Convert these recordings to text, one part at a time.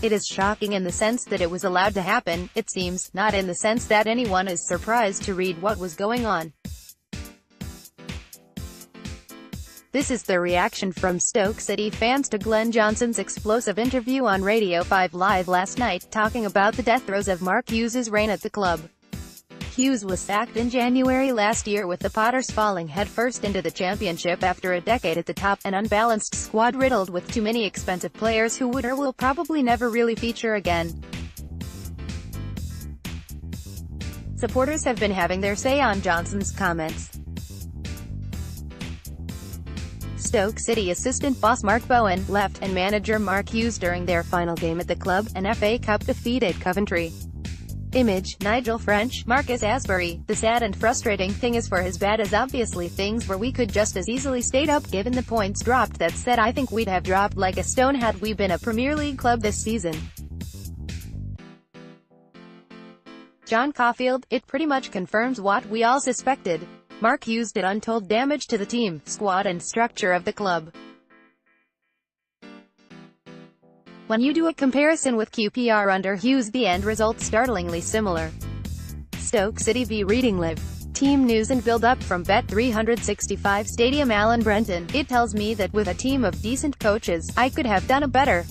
It is shocking in the sense that it was allowed to happen, it seems, not in the sense that anyone is surprised to read what was going on. This is the reaction from Stoke City fans to Glen Johnson's explosive interview on Radio 5 Live last night, talking about the death throes of Mark Hughes' reign at the club. Hughes was sacked in January last year with the Potters falling headfirst into the championship after a decade at the top, an unbalanced squad riddled with too many expensive players who would or will probably never really feature again. Supporters have been having their say on Johnson's comments. Stoke City assistant boss Mark Bowen left, and manager Mark Hughes during their final game at the club, an FA Cup defeat at Coventry. Image, Nigel French, Marcus Asbury. The sad and frustrating thing is, for as bad as obviously things were, we could just as easily stayed up given the points dropped. That said, I think we'd have dropped like a stone had we been a Premier League club this season. John Caulfield, it pretty much confirms what we all suspected. Mark Hughes did untold damage to the team, squad and structure of the club. When you do a comparison with QPR under Hughes, the end result's startlingly similar. Stoke City v Reading Live. Team news and build-up from Bet365 Stadium. Alan Brenton, it tells me that with a team of decent coaches, I could have done a better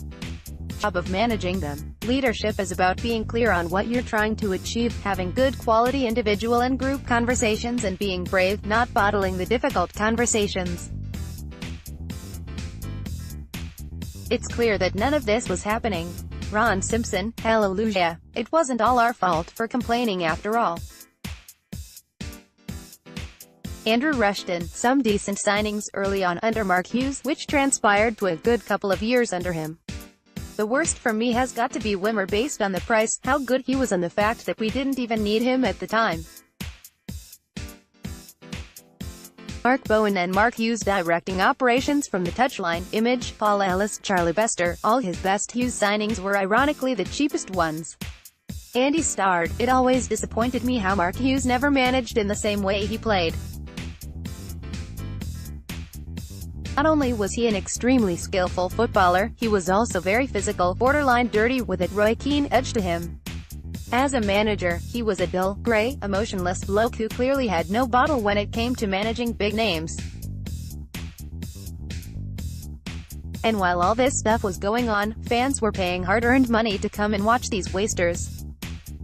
job of managing them. Leadership is about being clear on what you're trying to achieve, having good quality individual and group conversations, and being brave, not bottling the difficult conversations. It's clear that none of this was happening. Ron Simpson, hallelujah. It wasn't all our fault for complaining after all. Andrew Rushton, some decent signings early on under Mark Hughes, which transpired to a good couple of years under him. The worst for me has got to be Wimmer, based on the price, how good he was, and the fact that we didn't even need him at the time. Mark Bowen and Mark Hughes directing operations from the touchline. Image, Paul Ellis, Charlie Bester. All his best Hughes signings were ironically the cheapest ones. Andy starred, it always disappointed me how Mark Hughes never managed in the same way he played. Not only was he an extremely skillful footballer, he was also very physical, borderline dirty, with a Roy Keane edge to him. As a manager, he was a dull, grey, emotionless bloke who clearly had no bottle when it came to managing big names. And while all this stuff was going on, fans were paying hard-earned money to come and watch these wasters.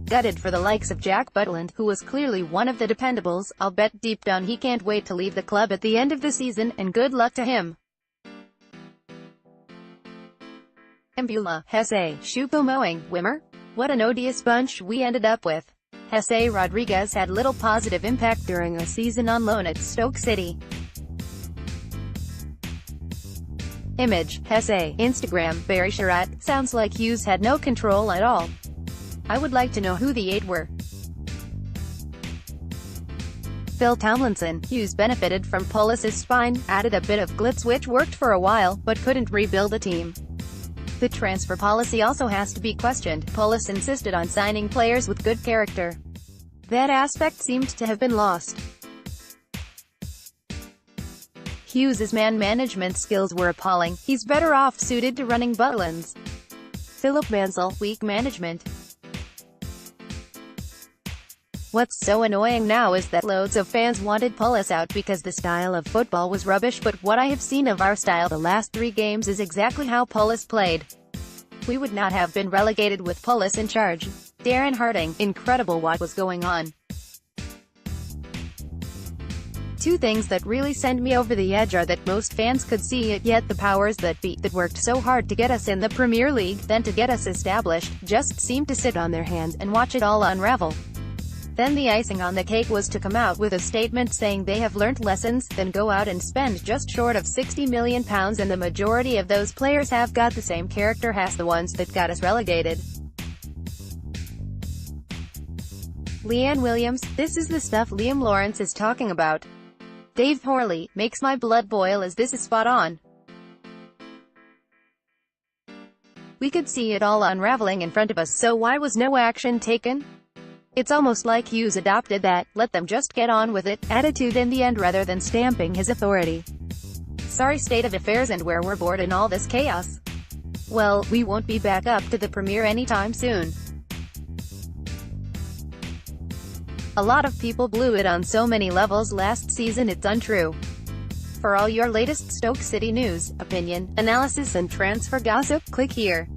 Gutted for the likes of Jack Butlins, who was clearly one of the dependables. I'll bet deep down he can't wait to leave the club at the end of the season, and good luck to him. Mbula, Hesse, Choupo-Moting, Wimmer? What an odious bunch we ended up with. Jose Rodriguez had little positive impact during a season on loan at Stoke City. Image, Hesse, Instagram, Barry Sherratt. Sounds like Hughes had no control at all. I would like to know who the 8 were. Phil Tomlinson, Hughes benefited from Pulis's spine, added a bit of glitz which worked for a while, but couldn't rebuild a team. The transfer policy also has to be questioned. Pulis insisted on signing players with good character. That aspect seemed to have been lost. Hughes' man management skills were appalling. He's better off suited to running Butlins. Philip Mansell, weak management. What's so annoying now is that loads of fans wanted Pulis out because the style of football was rubbish, but what I have seen of our style the last 3 games is exactly how Pulis played. We would not have been relegated with Pulis in charge. Darren Harding, incredible what was going on. 2 things that really send me over the edge are that most fans could see it, yet the powers that be, that worked so hard to get us in the Premier League, then to get us established, just seemed to sit on their hands and watch it all unravel. Then the icing on the cake was to come out with a statement saying they have learnt lessons, then go out and spend just short of £60 million, and the majority of those players have got the same character as the ones that got us relegated. Leanne Williams, this is the stuff Liam Lawrence is talking about. Dave Horley, makes my blood boil as this is spot on. We could see it all unraveling in front of us, so why was no action taken? It's almost like Hughes adopted that "let them just get on with it" attitude in the end rather than stamping his authority. Sorry state of affairs, and where we're bored in all this chaos. Well, we won't be back up to the Premier anytime soon. A lot of people blew it on so many levels last season, it's untrue. For all your latest Stoke City news, opinion, analysis and transfer gossip, click here.